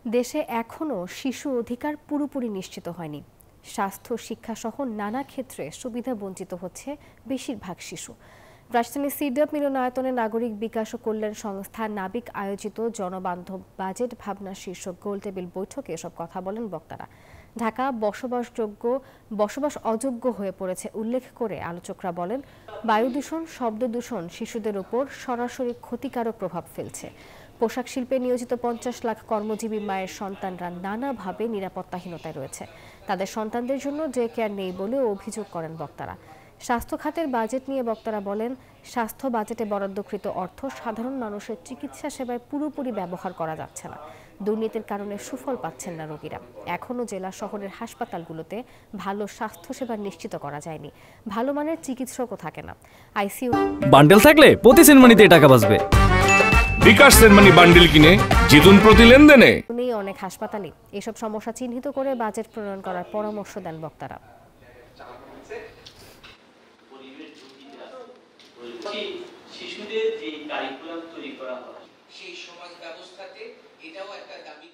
দেশে এখনও শিশু অধিকার পুরোপুরি নিশ্চিত হয়নি। স্বাস্থ্য, শিক্ষা সহ নানা ক্ষেত্রে সুবিধা বঞ্চিত হচ্ছে বেশিরভাগ শিশু। রাজধানীর সিডাপ মিলনায়তনে নাগরিক বিকাশ ও কল্যাণ সংস্থা নাবিক আয়োজিত জনবান্ধব বাজেট ভাবনা শীর্ষক গোলটেবিল বৈঠকে এসব কথা বলেন বক্তারা। ঢাকা বসবাস অযোগ্য হয়ে পড়েছে উল্লেখ করে আলোচকরা বলেন, বায়ু দূষণ, শব্দ দূষণ শিশুদের উপর সরাসরি ক্ষতিকারক প্রভাব ফেলছে। পোশাক শিল্পে নিয়োজিত 50 লাখ কর্মজীবী মায়ের সন্তানরা নানাভাবে নিরাপত্তাহীনতায় রয়েছে। তাদের সন্তানদের জন্য ডে কেয়ার নেই বলেও অভিযোগ করেন বক্তারা। স্বাস্থ্য খাতের বাজেট নিয়ে বক্তারা বলেন, স্বাস্থ্য বাজেটে বরাদ্দকৃত অর্থ সাধারণ মানুষের চিকিৎসা সেবায় পুরোপুরি ব্যবহার করা যাচ্ছে না। দুর্নীতির কারণে সুফল পাচ্ছেন না রোগীরা। এখনও জেলা শহরের হাসপাতালগুলোতে ভালো স্বাস্থ্যসেবা নিশ্চিত করা যায়নি। ভালো মানের চিকিৎসকও থাকে না। আইসিইউ বান্ডেল থাকলে প্রতি সেনমানিতে টাকা বাঁচবে। বিকাশ সেনমানি বান্ডেল কিনে জিতুন প্রতি লেনদেনে। অনেক হাসপাতালে এসব সমস্যা চিহ্নিত করে বাজেট প্রণয়ন করার পরামর্শ দেন বক্তারা। শিশুদের যে কারিকুলাম তৈরি করা হয় সেই সমাজ ব্যবস্থাতে এটাও একটা দাবি।